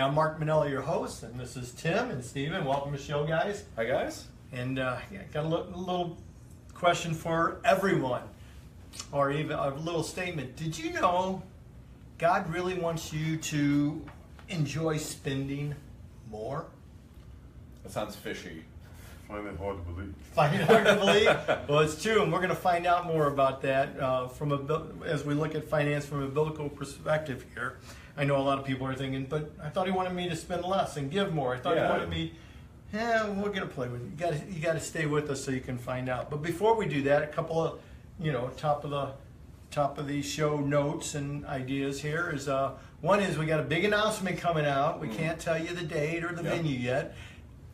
I'm Mark Manella, your host, and this is Tim and Steven. Welcome to the show, guys. Hi, guys. And got a little question for everyone, or even a little statement. Did you know God really wants you to enjoy spending more? That sounds fishy. Find it hard to believe. Find it hard to believe? Well, it's true, and we're going to find out more about that as we look at finance from a biblical perspective here. I know a lot of people are thinking, but I thought he wanted me to spend less and give more. I thought he wanted me, we're going to play with it. You got to stay with us so you can find out. But before we do that, a couple of, top of the show notes and ideas here is, one is we got a big announcement coming out. We can't tell you the date or the venue yet,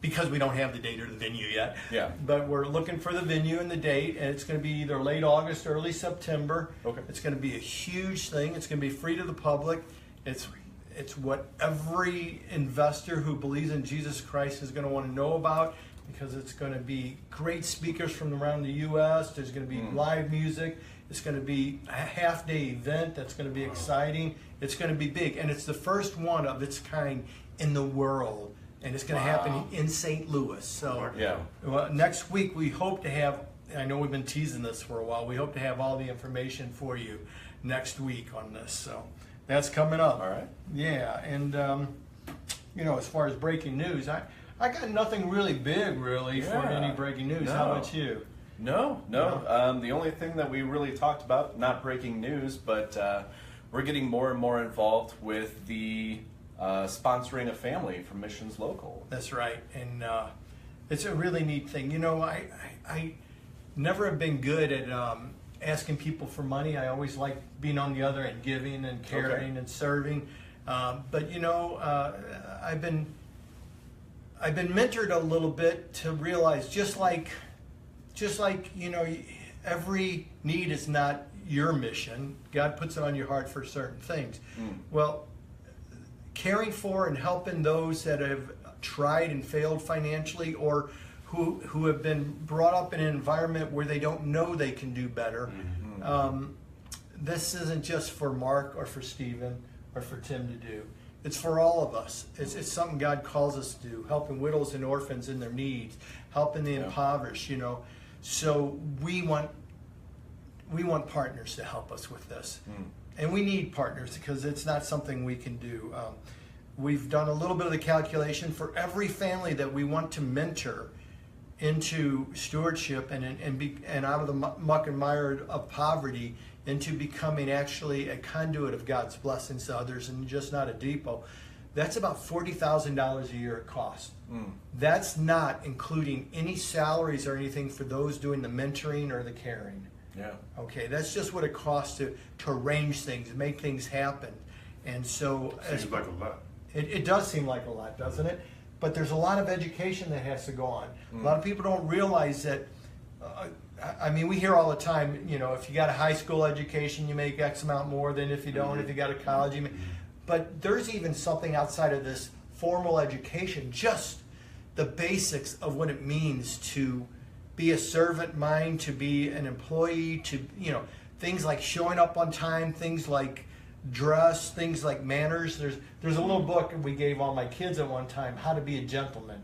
because we don't have the date or the venue yet. Yeah. But we're looking for the venue and the date, and it's going to be either late August or early September. Okay. It's going to be a huge thing. It's going to be free to the public. It's what every investor who believes in Jesus Christ is going to want to know about, because it's going to be great speakers from around the U.S. There's going to be live music. It's going to be a half-day event that's going to be exciting. It's going to be big, and it's the first one of its kind in the world. And it's going to happen in St. Louis. So next week we hope to have, I know we've been teasing this for a while, we hope to have all the information for you next week on this. So that's coming up. All right. Yeah, and as far as breaking news, I got nothing really big for any breaking news. No. How about you? No. The only thing that we really talked about, not breaking news, but we're getting more and more involved with the sponsoring a family from Missions Local. That's right, and it's a really neat thing. I never have been good at asking people for money. I always like being on the other end, giving and caring and serving. But I've been mentored a little bit to realize just like every need is not your mission. God puts it on your heart for certain things. Well, caring for and helping those that have tried and failed financially, or who have been brought up in an environment where they don't know they can do better. This isn't just for Mark or for Steven or for Tim to do. It's for all of us. It's something God calls us to do, helping widows and orphans in their needs, helping the impoverished, So we want partners to help us with this. And we need partners because it's not something we can do. We've done a little bit of the calculation for every family that we want to mentor into stewardship and out of the muck and mire of poverty into becoming actually a conduit of God's blessings to others and just not a depot. That's about $40,000 a year it costs. That's not including any salaries or anything for those doing the mentoring or the caring. Yeah. Okay, that's just what it costs to arrange things, make things happen. And so Seems like a lot. it does seem like a lot, doesn't it? But there's a lot of education that has to go on. A lot of people don't realize that, we hear all the time, if you got a high school education, you make X amount more than if you don't. If you got a college, you make. But there's even something outside of this formal education, just the basics of what it means to be a servant mind, to be an employee, to, things like showing up on time, things like dress, things like manners. There's a little book we gave all my kids at one time, How to Be a Gentleman.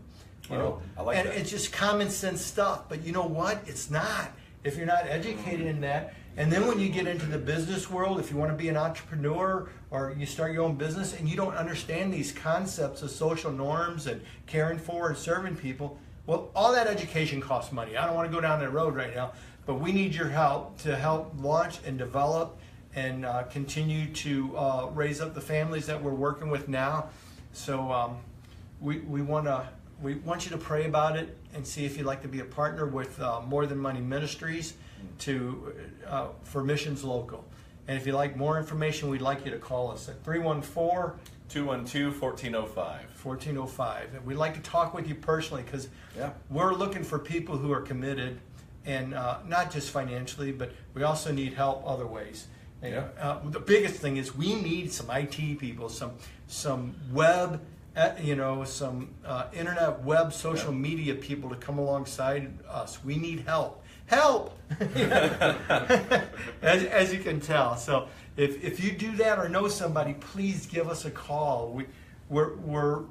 I like that. It's just common sense stuff, but you know what? It's not. If you're not educated in that, and then when you get into the business world, if you want to be an entrepreneur or you start your own business and you don't understand these concepts of social norms and caring for and serving people, well, all that education costs money. I don't want to go down that road right now, but we need your help to help launch and develop and continue to raise up the families that we're working with now. So we want you to pray about it and see if you'd like to be a partner with More Than Money Ministries for Missions Local. And if you'd like more information, we'd like you to call us at 314 212-1405. 1405. And we'd like to talk with you personally because we're looking for people who are committed, and not just financially, but we also need help other ways. And, the biggest thing is we need some IT people, some web, some internet, web, social media people to come alongside us. We need help. Help! as you can tell. So if you do that or know somebody, please give us a call. we're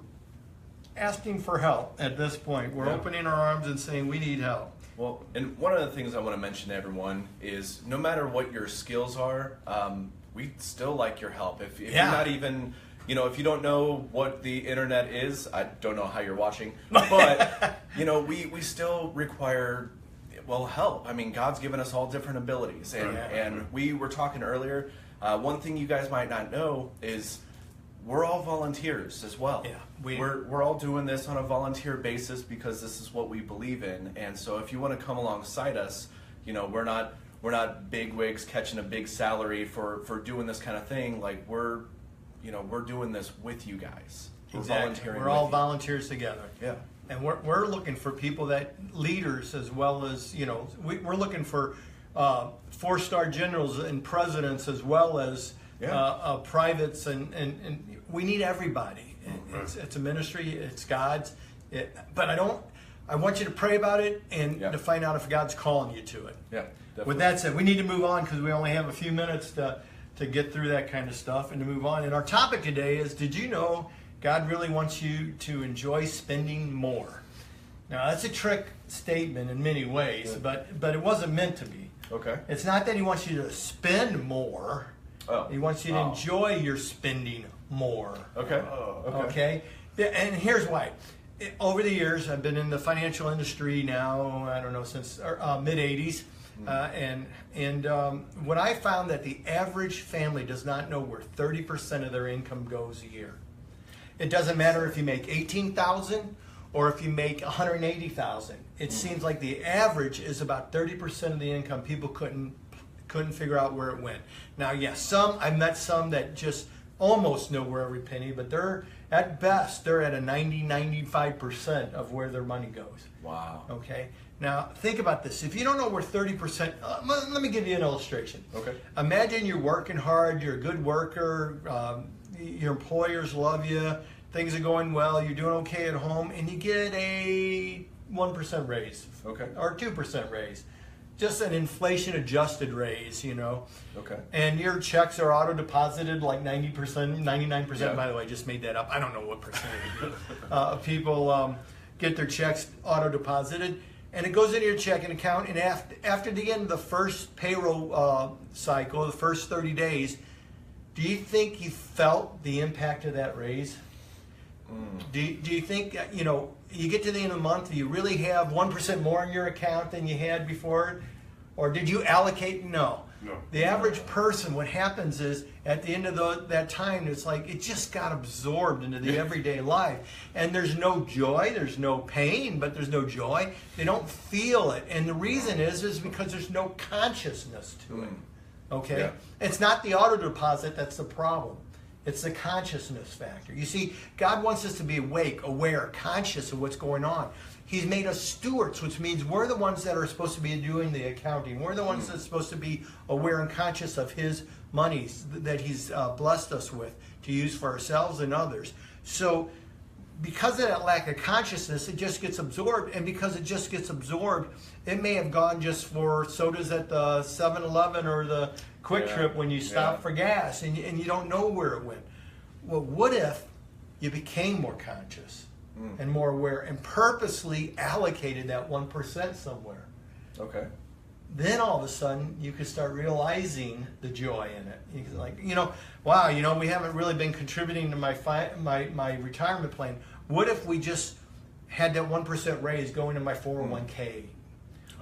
asking for help at this point. We're Yeah. opening our arms and saying we need help. Well, and one of the things I want to mention to everyone is no matter what your skills are, we still like your help. If Yeah. you're not even, if you don't know what the internet is, I don't know how you're watching, but, we still require, help. I mean, God's given us all different abilities. And we were talking earlier, one thing you guys might not know is we're all volunteers as well. Yeah, we're all doing this on a volunteer basis because this is what we believe in. And so if you want to come alongside us, we're not big wigs catching a big salary for doing this kind of thing. Like we're doing this with you guys. We're volunteering. We're all with you. volunteers together. Yeah. And we're looking for people leaders as well as, we're looking for 4-star generals and presidents as well as privates, and we need everybody. It's a ministry, it's God's. But I want you to pray about it and to find out if God's calling you to it. Yeah. Definitely. With that said, we need to move on because we only have a few minutes to get through that kind of stuff and to move on. And our topic today is, did you know God really wants you to enjoy spending more? Now, that's a trick statement in many ways, but it wasn't meant to be. Okay. It's not that he wants you to spend more. Oh. He wants you to enjoy your spending more. Okay. Okay? And here's why. Over the years, I've been in the financial industry now, I don't know, since mid-'80s. And what I found that the average family does not know where 30% of their income goes a year. It doesn't matter if you make $18,000 or if you make $180,000. It seems like the average is about 30% of the income. People couldn't figure out where it went. Now, yes, I met some that just almost know where every penny, but they're at best they're at a 95% of where their money goes. Wow. Okay. Now, think about this. If you don't know where 30%, let me give you an illustration. Okay. Imagine you're working hard, you're a good worker, your employers love you, things are going well, you're doing okay at home, and you get a 1% raise. Okay. Or 2% raise. Just an inflation-adjusted raise, Okay. And your checks are auto-deposited like 90%, 99%. Yeah. By the way, I just made that up. I don't know what percentage of people get their checks auto-deposited. And it goes into your checking account, and after the end of the first payroll cycle, the first 30 days, do you think you felt the impact of that raise? Do you think, you get to the end of the month, do you really have 1% more in your account than you had before? Or did you allocate? No. No. The average person, what happens is at the end of that time, it's like it just got absorbed into the everyday life. And there's no joy, there's no pain, but there's no joy. They don't feel it. And the reason is because there's no consciousness to it. Okay? Yeah. It's not the auto deposit that's the problem. It's the consciousness factor. You see, God wants us to be awake, aware, conscious of what's going on. He's made us stewards, which means we're the ones that are supposed to be doing the accounting. We're the ones that's supposed to be aware and conscious of His monies that He's blessed us with to use for ourselves and others. So because of that lack of consciousness, it just gets absorbed. And because it just gets absorbed, it may have gone just for sodas at the 7-Eleven or the Quick Trip when you stop for gas and you don't know where it went. Well, what if you became more conscious and more aware and purposely allocated that 1% somewhere? Okay. Then all of a sudden you could start realizing the joy in it. You could like, wow, we haven't really been contributing to my retirement plan. What if we just had that 1% raise going to my 401k?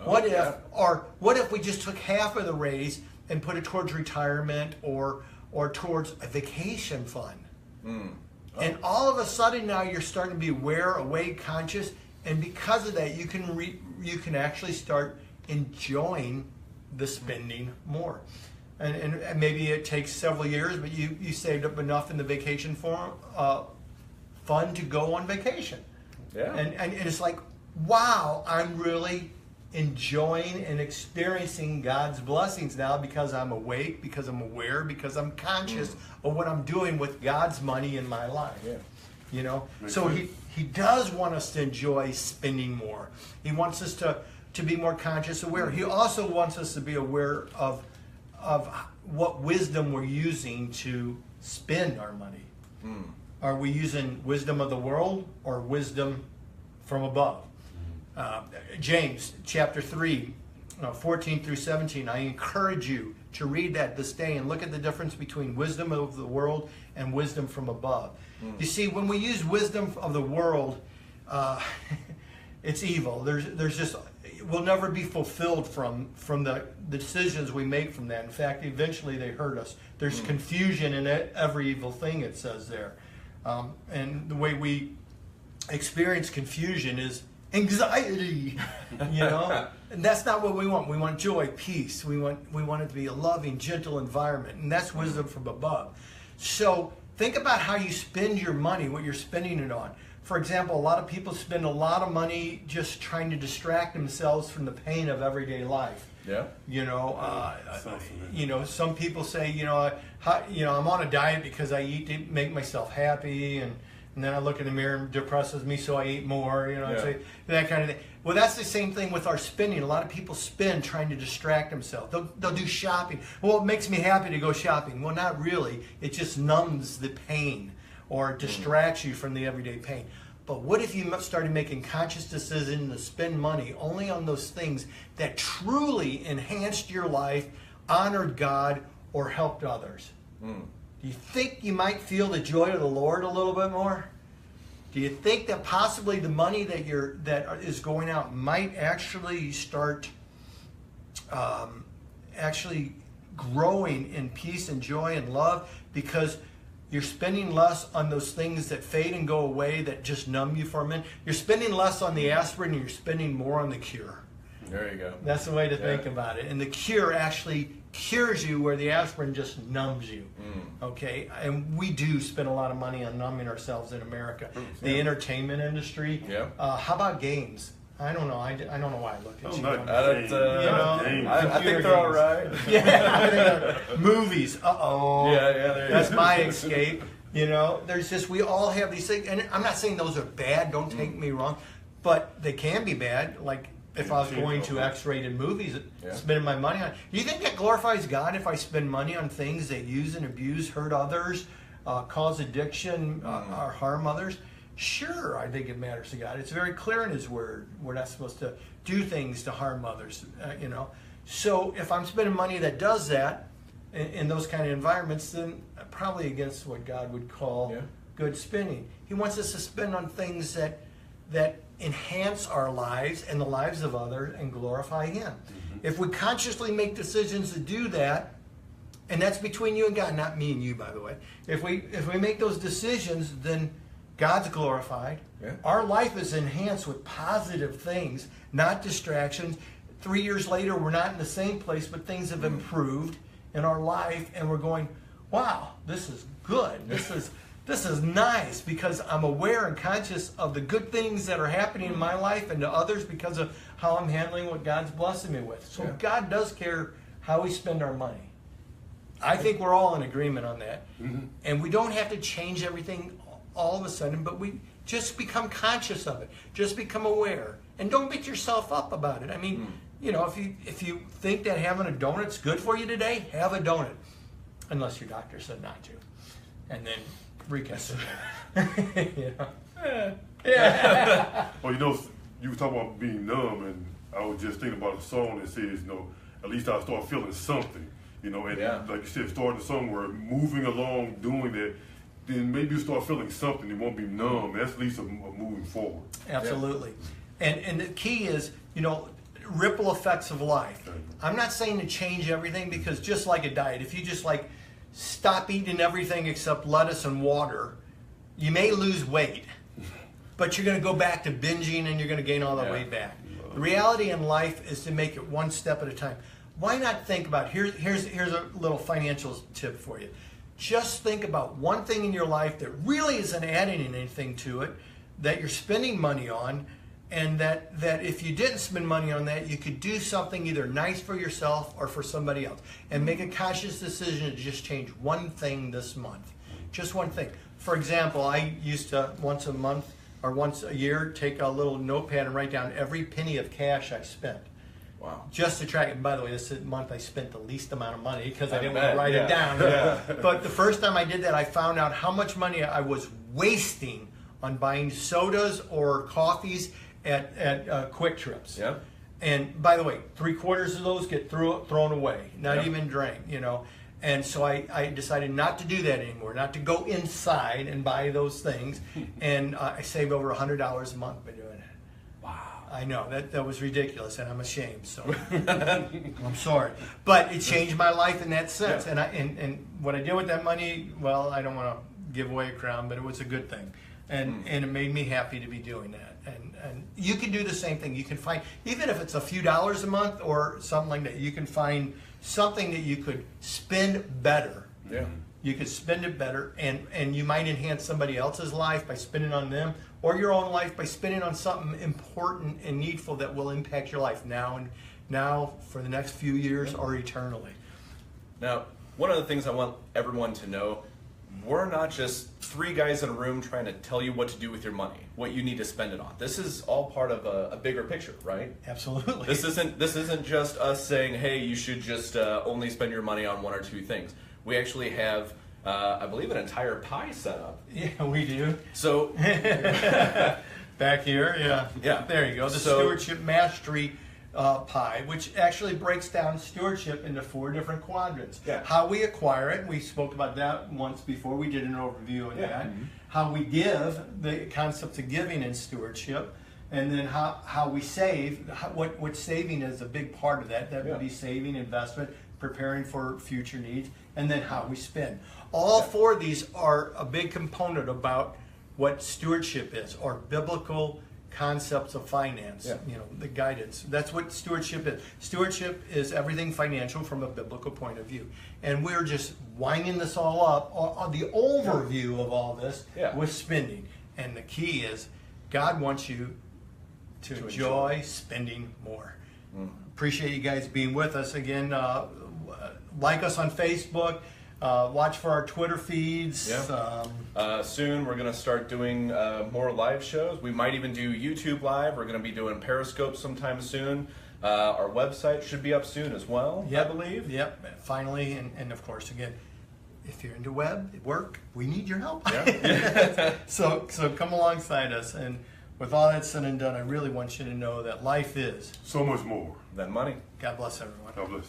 What if we just took half of the raise and put it towards retirement or towards a vacation fund? And all of a sudden now you're starting to be aware, awake, conscious, and because of that you can actually start enjoying the spending more. And maybe it takes several years, but you saved up enough in the vacation fund to go on vacation. Yeah. And it's like, wow, I'm really enjoying and experiencing God's blessings now because I'm awake, because I'm aware, because I'm conscious of what I'm doing with God's money in my life. Yeah. So he does want us to enjoy spending more. He wants us to be more conscious, aware. He also wants us to be aware of what wisdom we're using to spend our money. Are we using wisdom of the world or wisdom from above? James chapter 3, 14 through 17. I encourage you to read that this day and look at the difference between wisdom of the world and wisdom from above. You see, when we use wisdom of the world, it's evil. There's just, we'll never be fulfilled from the decisions we make from that. In fact, eventually they hurt us. There's confusion in every evil thing, it says there. And the way we experience confusion is anxiety, and that's not what we want. We want joy, peace. We want it to be a loving, gentle environment, and that's wisdom from above. So think about how you spend your money, what you're spending it on. For example, a lot of people spend a lot of money just trying to distract themselves from the pain of everyday life. Yeah. Some people say, I'm on a diet because I eat to make myself happy, and then I look in the mirror and it depresses me, so I eat more, that kind of thing. Well, that's the same thing with our spending. A lot of people spend trying to distract themselves. They'll do shopping. Well, it makes me happy to go shopping. Well, not really. It just numbs the pain or distracts you from the everyday pain. But what if you started making conscious decisions to spend money only on those things that truly enhanced your life, honored God, or helped others? Do you think you might feel the joy of the Lord a little bit more? Do you think that possibly the money that is going out might actually start actually growing in peace and joy and love because you're spending less on those things that fade and go away that just numb you for a minute? You're spending less on the aspirin and you're spending more on the cure. There you go. That's the way to think about it. And the cure actually cures you where the aspirin just numbs you. Okay? And we do spend a lot of money on numbing ourselves in America. The entertainment industry. How about games? I don't know. I don't know why I look at you. I think they're all right. Movies. That's my escape. There's just, we all have these things. And I'm not saying those are bad. Don't take me wrong. But they can be bad. Like, if I was going to X-rated movies, spending my money on. Do you think that glorifies God if I spend money on things that use and abuse, hurt others, cause addiction, or harm others? Sure, I think it matters to God. It's very clear in His Word. We're not supposed to do things to harm others, So if I'm spending money that does that in those kind of environments, then probably against what God would call good spending. He wants us to spend on things that enhance our lives and the lives of others and glorify Him. If we consciously make decisions to do that, and that's between you and God, not me and you, by the way. If we make those decisions, then God's glorified. Our life is enhanced with positive things, not distractions. 3 years later, we're not in the same place, but things have improved in our life, and we're going, wow, this is good. This is nice because I'm aware and conscious of the good things that are happening in my life and to others because of how I'm handling what God's blessing me with. So God does care how we spend our money. I think we're all in agreement on that. And we don't have to change everything all of a sudden, but we just become conscious of it. Just become aware. And don't beat yourself up about it. I mean, if you think that having a donut's good for you today, have a donut. Unless your doctor said not to. And then reconsider. Well, you were talking about being numb, and I was just thinking about a song that says, at least I'll start feeling something, and like you said, starting somewhere, moving along, doing that, then maybe you start feeling something. It won't be numb. That's at least a moving forward. Absolutely. And the key is, ripple effects of life. I'm not saying to change everything because just like a diet, if you just stop eating everything except lettuce and water, you may lose weight, but you're going to go back to binging and you're going to gain all that weight back. The reality in life is to make it one step at a time. Why not think about, here's a little financial tip for you. Just think about one thing in your life that really isn't adding anything to it, that you're spending money on, and that if you didn't spend money on that, you could do something either nice for yourself or for somebody else. And make a conscious decision to just change one thing this month. Just one thing. For example, I used to once a month or once a year take a little notepad and write down every penny of cash I spent. Wow. Just to track it. And by the way, this month I spent the least amount of money because I didn't want to write it down. But the first time I did that, I found out how much money I was wasting on buying sodas or coffees at Quick Trips. Yeah. And by the way, 3/4 of those get thrown away, not Yep. even drank, you know. And so I decided not to do that anymore, not to go inside and buy those things. And I saved over $100 a month by doing it. Wow. I know, that was ridiculous, and I'm ashamed, so I'm sorry. But it changed my life in that sense. Yeah. And what I did with that money, well, I don't want to give away a crown, but it was a good thing. And it made me happy to be doing that. And you can do the same thing. You can find, even if it's a few dollars a month or something like that, you can find something that you could spend better. Yeah. You could spend it better, and you might enhance somebody else's life by spending on them, or your own life by spending on something important and needful that will impact your life now for the next few years or eternally. Now, one of the things I want everyone to know, we're not just three guys in a room trying to tell you what to do with your money, what you need to spend it on. This is all part of a bigger picture, right? Absolutely. This isn't just us saying, hey, you should just only spend your money on one or two things. We actually have, I believe, an entire pie set up. Yeah, we do. So Back here, yeah. Yeah. There you go. The So- Stewardship Mastery pie, which actually breaks down stewardship into 4 different quadrants. Yeah. How we acquire it, we spoke about that once before. We did an overview on Yeah. that. How we give, the concepts of giving and stewardship, and then how we save. What saving is a big part of that. That Yeah. would be saving, investment, preparing for future needs, and then how we spend. All 4 of these are a big component about what stewardship is, or biblical concepts of finance. Yeah. You know, the guidance. That's what stewardship is. Stewardship is everything financial from a biblical point of view. And we're just winding this all up on the overview of all this Yeah. with spending. And the key is God wants you to enjoy spending more. Appreciate you guys being with us again. Like us on Facebook. Watch for our Twitter feeds. Yeah. Soon we're going to start doing more live shows. We might even do YouTube Live. We're going to be doing Periscope sometime soon. Our website should be up soon as well, I believe. Yep, finally. And of course, again, if you're into work, we need your help. Yeah. So come alongside us. And with all that said and done, I really want you to know that life is. So much more. Then money. God bless everyone. God bless.